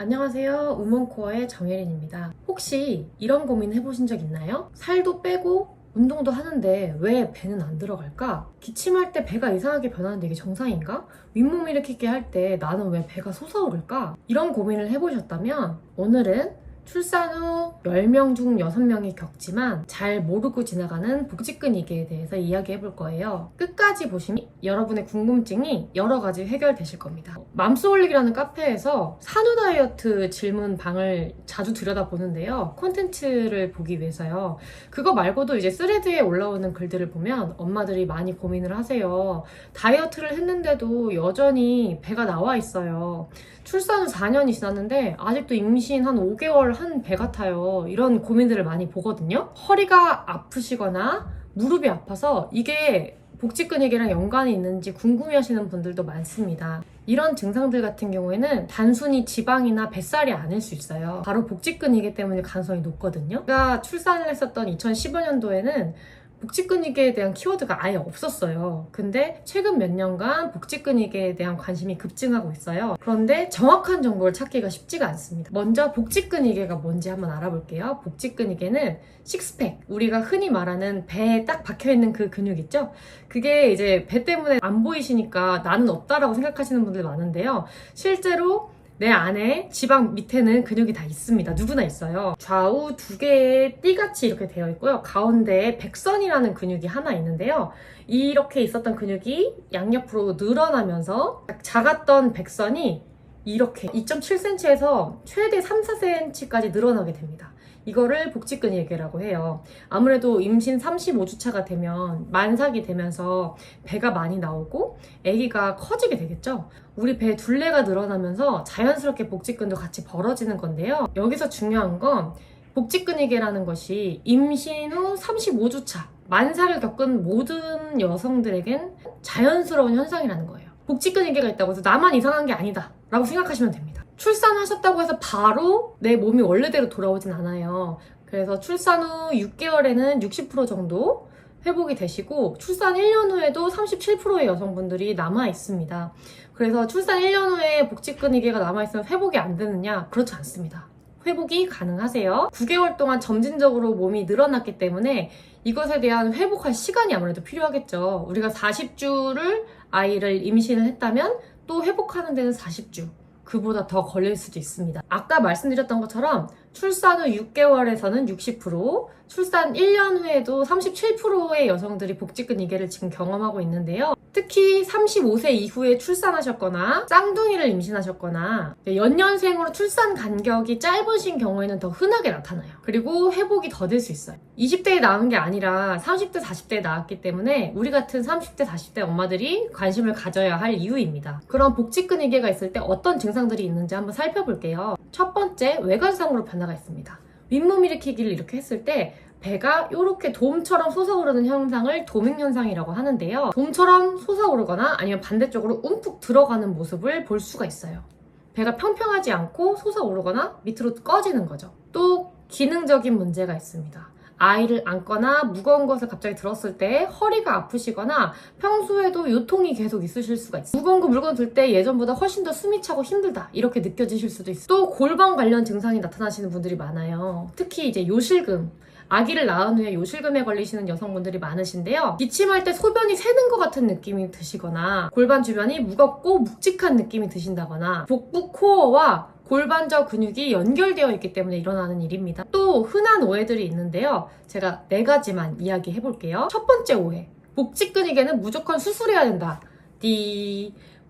안녕하세요. 우먼코어의 정혜린입니다. 혹시 이런 고민 해보신 적 있나요? 살도 빼고 운동도 하는데 왜 배는 안 들어갈까? 기침할 때 배가 이상하게 변하는데 이게 정상인가? 윗몸 일으키기 할 때 나는 왜 배가 솟아오를까? 이런 고민을 해보셨다면 오늘은 출산 후 10명 중 6명이 겪지만 잘 모르고 지나가는 복직근 이개에 대해서 이야기해 볼 거예요. 끝까지 보시면 여러분의 궁금증이 여러 가지 해결되실 겁니다. 맘스홀릭이라는 카페에서 산후 다이어트 질문 방을 자주 들여다보는데요. 콘텐츠를 보기 위해서요. 그거 말고도 이제 스레드에 올라오는 글들을 보면 엄마들이 많이 고민을 하세요. 다이어트를 했는데도 여전히 배가 나와 있어요. 출산 후 4년이 지났는데 아직도 임신 한 5개월 한 배 같아요. 이런 고민들을 많이 보거든요. 허리가 아프시거나 무릎이 아파서 이게 복직근육이랑 연관이 있는지 궁금해하시는 분들도 많습니다. 이런 증상들 같은 경우에는 단순히 지방이나 뱃살이 아닐 수 있어요. 바로 복직근이기 때문에 가능성이 높거든요. 제가 출산을 했었던 2015년도에는 복직근육에 대한 키워드가 아예 없었어요. 근데 최근 몇 년간 복직근육에 대한 관심이 급증하고 있어요. 그런데 정확한 정보를 찾기가 쉽지가 않습니다. 먼저 복직근육가 뭔지 한번 알아볼게요. 복직근육에는 식스팩, 우리가 흔히 말하는 배에 딱 박혀있는 그 근육 있죠? 그게 이제 배 때문에 안 보이시니까 나는 없다라고 생각하시는 분들 많은데요. 실제로 내 안에 지방 밑에는 근육이 다 있습니다. 누구나 있어요. 좌우 두 개의 띠같이 이렇게 되어 있고요. 가운데에 백선이라는 근육이 하나 있는데요. 이렇게 있었던 근육이 양옆으로 늘어나면서 작았던 백선이 이렇게 2.7cm에서 최대 3, 4cm까지 늘어나게 됩니다. 이거를 복직근육이라고 해요. 아무래도 임신 35주차가 되면 만삭이 되면서 배가 많이 나오고 아기가 커지게 되겠죠. 우리 배 둘레가 늘어나면서 자연스럽게 복직근도 같이 벌어지는 건데요. 여기서 중요한 건 복직근육이라는 것이 임신 후 35주차 만삭을 겪은 모든 여성들에겐 자연스러운 현상이라는 거예요. 복직근육이 있다고 해서 나만 이상한 게 아니다 라고 생각하시면 됩니다. 출산하셨다고 해서 바로 내 몸이 원래대로 돌아오진 않아요. 그래서 출산 후 6개월에는 60% 정도 회복이 되시고 출산 1년 후에도 37%의 여성분들이 남아 있습니다. 그래서 출산 1년 후에 복직근육이 남아있으면 회복이 안 되느냐? 그렇지 않습니다. 회복이 가능하세요. 9개월 동안 점진적으로 몸이 늘어났기 때문에 이것에 대한 회복할 시간이 아무래도 필요하겠죠. 우리가 40주를 아이를 임신을 했다면 또 회복하는 데는 40주. 그보다 더 걸릴 수도 있습니다. 아까 말씀드렸던 것처럼 출산 후 6개월에서는 60%, 출산 1년 후에도 37%의 여성들이 복직근 이개를 지금 경험하고 있는데요. 특히 35세 이후에 출산하셨거나 쌍둥이를 임신하셨거나 연년생으로 출산 간격이 짧으신 경우에는 더 흔하게 나타나요. 그리고 회복이 더딜 수 있어요. 20대에 낳은 게 아니라 30대, 40대에 낳았기 때문에 우리 같은 30대, 40대 엄마들이 관심을 가져야 할 이유입니다. 그럼 복직근 이개가 있을 때 어떤 증상들이 있는지 한번 살펴볼게요. 첫 번째, 외관상으로 변화가 있습니다. 윗몸 일으키기를 이렇게 했을 때 배가 이렇게 돔처럼 솟아오르는 현상을 도밍현상이라고 하는데요. 돔처럼 솟아오르거나 아니면 반대쪽으로 움푹 들어가는 모습을 볼 수가 있어요. 배가 평평하지 않고 솟아오르거나 밑으로 꺼지는 거죠. 또 기능적인 문제가 있습니다. 아이를 안거나 무거운 것을 갑자기 들었을 때 허리가 아프시거나 평소에도 요통이 계속 있으실 수가 있어요. 무거운 거 물건 들 때 예전보다 훨씬 더 숨이 차고 힘들다 이렇게 느껴지실 수도 있어요. 또 골반 관련 증상이 나타나시는 분들이 많아요. 특히 이제 요실금, 아기를 낳은 후에 요실금에 걸리시는 여성분들이 많으신데요. 기침할 때 소변이 새는 것 같은 느낌이 드시거나 골반 주변이 무겁고 묵직한 느낌이 드신다거나 복부 코어와 골반저 근육이 연결되어 있기 때문에 일어나는 일입니다. 또 흔한 오해들이 있는데요. 제가 4가지만 이야기해 볼게요. 첫 번째 오해. 복직근육에는 무조건 수술해야 된다.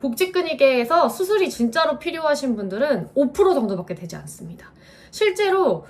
복직근육에서 수술이 진짜로 필요하신 분들은 5% 정도밖에 되지 않습니다. 실제로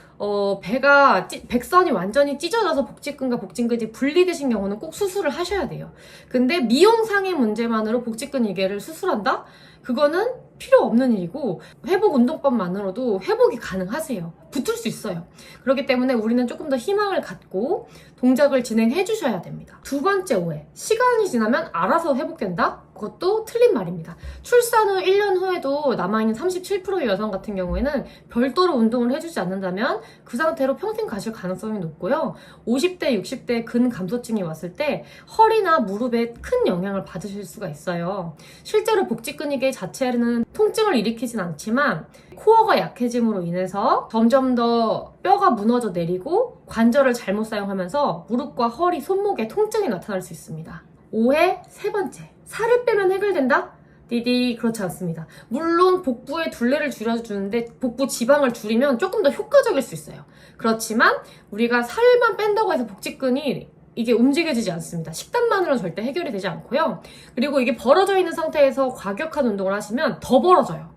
배가 백선이 완전히 찢어져서 복직근과 복직근이 분리되신 경우는 꼭 수술을 하셔야 돼요. 근데 미용상의 문제만으로 복직근 이개를 수술한다? 그거는 필요 없는 일이고 회복 운동법만으로도 회복이 가능하세요. 붙을 수 있어요. 그렇기 때문에 우리는 조금 더 희망을 갖고 동작을 진행해 주셔야 됩니다. 두 번째 오해. 시간이 지나면 알아서 회복된다? 그것도 틀린 말입니다. 출산 후 1년 후에도 남아있는 37%의 여성 같은 경우에는 별도로 운동을 해주지 않는다면 그 상태로 평생 가실 가능성이 높고요. 50대, 60대 근감소증이 왔을 때 허리나 무릎에 큰 영향을 받으실 수가 있어요. 실제로 복직근육에 운동기 자체는 통증을 일으키진 않지만 코어가 약해짐으로 인해서 점점 더 뼈가 무너져 내리고 관절을 잘못 사용하면서 무릎과 허리, 손목에 통증이 나타날 수 있습니다. 오해 세 번째, 살을 빼면 해결된다? 띠디 그렇지 않습니다. 물론 복부의 둘레를 줄여주는데 복부 지방을 줄이면 조금 더 효과적일 수 있어요. 그렇지만 우리가 살만 뺀다고 해서 복직근이 이게 움직여지지 않습니다. 식단만으로는 절대 해결이 되지 않고요. 그리고 이게 벌어져 있는 상태에서 과격한 운동을 하시면 더 벌어져요.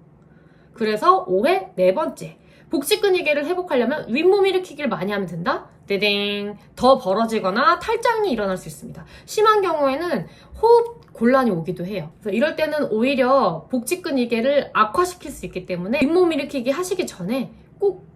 그래서 오해 네 번째, 복직근 이개를 회복하려면 윗몸 일으키기를 많이 하면 된다? 떼댕. 더 벌어지거나 탈장이 일어날 수 있습니다. 심한 경우에는 호흡 곤란이 오기도 해요. 그래서 이럴 때는 오히려 복직근 이개를 악화시킬 수 있기 때문에 윗몸 일으키기 하시기 전에 꼭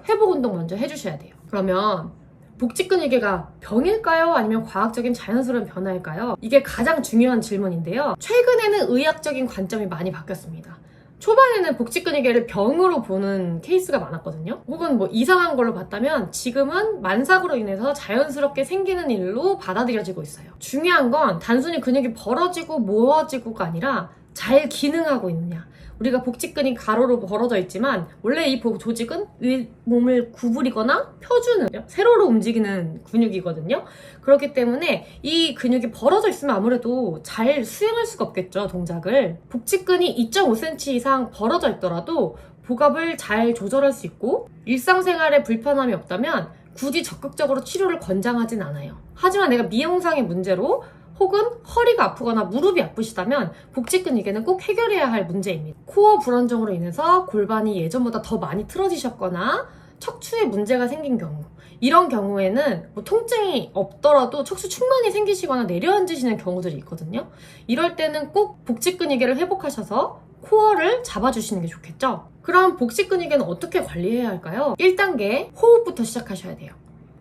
회복 운동 먼저 해주셔야 돼요. 그러면 복직근 이개가 병일까요? 아니면 과학적인 자연스러운 변화일까요? 이게 가장 중요한 질문인데요. 최근에는 의학적인 관점이 많이 바뀌었습니다. 초반에는 복직근 이개를 병으로 보는 케이스가 많았거든요. 혹은 뭐 이상한 걸로 봤다면 지금은 만삭으로 인해서 자연스럽게 생기는 일로 받아들여지고 있어요. 중요한 건 단순히 근육이 벌어지고 모아지고가 아니라 잘 기능하고 있느냐. 우리가 복직근이 가로로 벌어져 있지만 원래 이 조직은 윗몸을 구부리거나 펴주는 세로로 움직이는 근육이거든요. 그렇기 때문에 이 근육이 벌어져 있으면 아무래도 잘 수행할 수가 없겠죠, 동작을. 복직근이 2.5cm 이상 벌어져 있더라도 복압을 잘 조절할 수 있고 일상생활에 불편함이 없다면 굳이 적극적으로 치료를 권장하진 않아요. 하지만 내가 미용상의 문제로 혹은 허리가 아프거나 무릎이 아프시다면 복직근 이개는 꼭 해결해야 할 문제입니다. 코어 불안정으로 인해서 골반이 예전보다 더 많이 틀어지셨거나 척추에 문제가 생긴 경우, 이런 경우에는 뭐 통증이 없더라도 척추 충만이 생기시거나 내려앉으시는 경우들이 있거든요. 이럴 때는 꼭 복직근 이개를 회복하셔서 코어를 잡아주시는 게 좋겠죠. 그럼 복직근 이개는 어떻게 관리해야 할까요? 1단계 호흡부터 시작하셔야 돼요.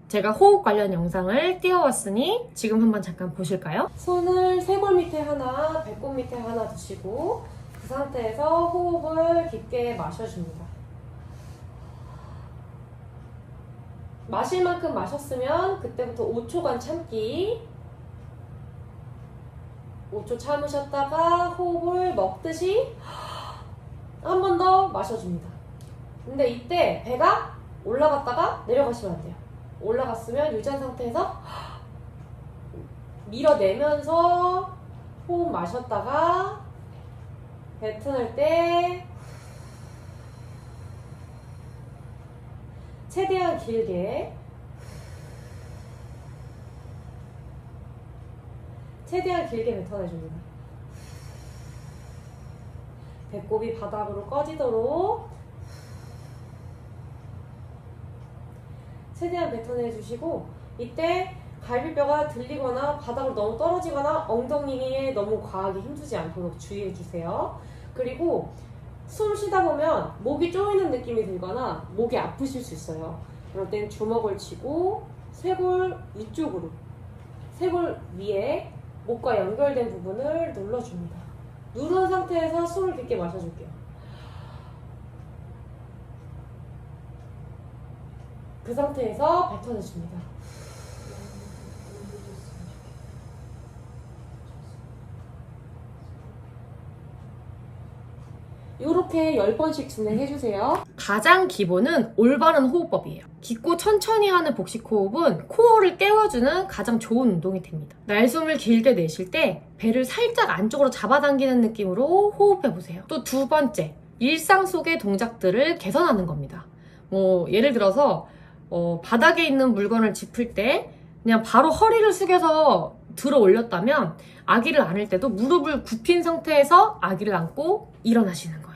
제가 호흡 관련 영상을 띄워왔으니 지금 한번 잠깐 보실까요? 손을 쇄골 밑에 하나, 배꼽 밑에 하나 두시고 그 상태에서 호흡을 깊게 마셔줍니다. 마실 만큼 마셨으면 그때부터 5초간 참기. 5초 참으셨다가 호흡을 먹듯이 한 번 더 마셔줍니다. 근데 이때 배가 올라갔다가 내려가시면 안 돼요. 올라갔으면 유지한 상태에서 밀어내면서 호흡 마셨다가 뱉어낼 때 최대한 길게 뱉어내줍니다. 배꼽이 바닥으로 꺼지도록 최대한 뱉어내주시고, 이때 갈비뼈가 들리거나 바닥으로 너무 떨어지거나 엉덩이에 너무 과하게 힘주지 않도록 주의해주세요. 그리고 숨 쉬다 보면 목이 조이는 느낌이 들거나 목이 아프실 수 있어요. 그럴 땐 주먹을 쥐고 쇄골 위쪽으로, 쇄골 위에 목과 연결된 부분을 눌러줍니다. 누른 상태에서 숨을 깊게 마셔줄게요. 그 상태에서 뱉어내줍니다. 이렇게 10번씩 진행해주세요. 가장 기본은 올바른 호흡법이에요. 깊고 천천히 하는 복식 호흡은 코어를 깨워주는 가장 좋은 운동이 됩니다. 날숨을 길게 내쉴 때 배를 살짝 안쪽으로 잡아당기는 느낌으로 호흡해보세요. 또 두 번째, 일상 속의 동작들을 개선하는 겁니다. 예를 들어서 바닥에 있는 물건을 짚을 때 그냥 바로 허리를 숙여서 들어 올렸다면 아기를 안을 때도 무릎을 굽힌 상태에서 아기를 안고 일어나시는 거예요.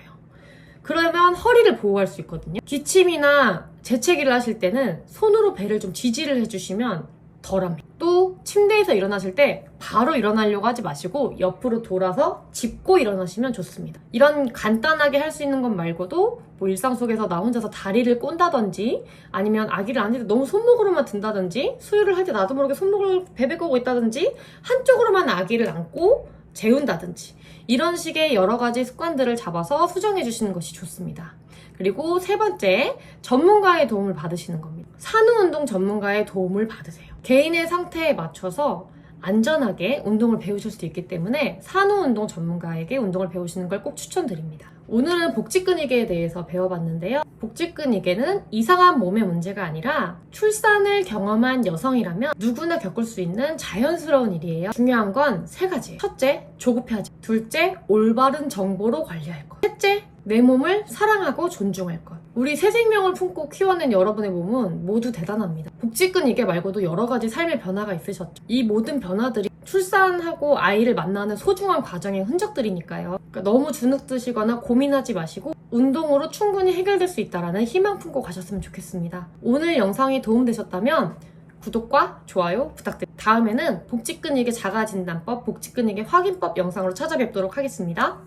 그러면 허리를 보호할 수 있거든요. 기침이나 재채기를 하실 때는 손으로 배를 좀 지지를 해주시면 덜합니다. 또 침대에서 일어나실 때 바로 일어나려고 하지 마시고 옆으로 돌아서 짚고 일어나시면 좋습니다. 이런 간단하게 할 수 있는 것 말고도 일상 속에서 나 혼자서 다리를 꼰다든지 아니면 아기를 안을 때 너무 손목으로만 든다든지 수유를 할 때 나도 모르게 손목을 베베 꼬고 있다든지 한쪽으로만 아기를 안고 재운다든지 이런 식의 여러 가지 습관들을 잡아서 수정해 주시는 것이 좋습니다. 그리고 세 번째, 전문가의 도움을 받으시는 겁니다. 산후운동 전문가의 도움을 받으세요. 개인의 상태에 맞춰서 안전하게 운동을 배우실 수 있기 때문에 산후운동 전문가에게 운동을 배우시는 걸 꼭 추천드립니다. 오늘은 복직근육에 대해서 배워봤는데요. 복직근육에는 이상한 몸의 문제가 아니라 출산을 경험한 여성이라면 누구나 겪을 수 있는 자연스러운 일이에요. 중요한 건 세 가지. 첫째, 조급해하지. 둘째, 올바른 정보로 관리할 것. 셋째, 내 몸을 사랑하고 존중할 것. 우리 새 생명을 품고 키워낸 여러분의 몸은 모두 대단합니다. 복직근육에 말고도 여러 가지 삶의 변화가 있으셨죠. 이 모든 변화들이 출산하고 아이를 만나는 소중한 과정의 흔적들이니까요. 그러니까 너무 주눅드시거나 고민하지 마시고 운동으로 충분히 해결될 수 있다는 희망 품고 가셨으면 좋겠습니다. 오늘 영상이 도움되셨다면 구독과 좋아요 부탁드립니다. 다음에는 복직근육의 자가진단법, 복직근육의 확인법 영상으로 찾아뵙도록 하겠습니다.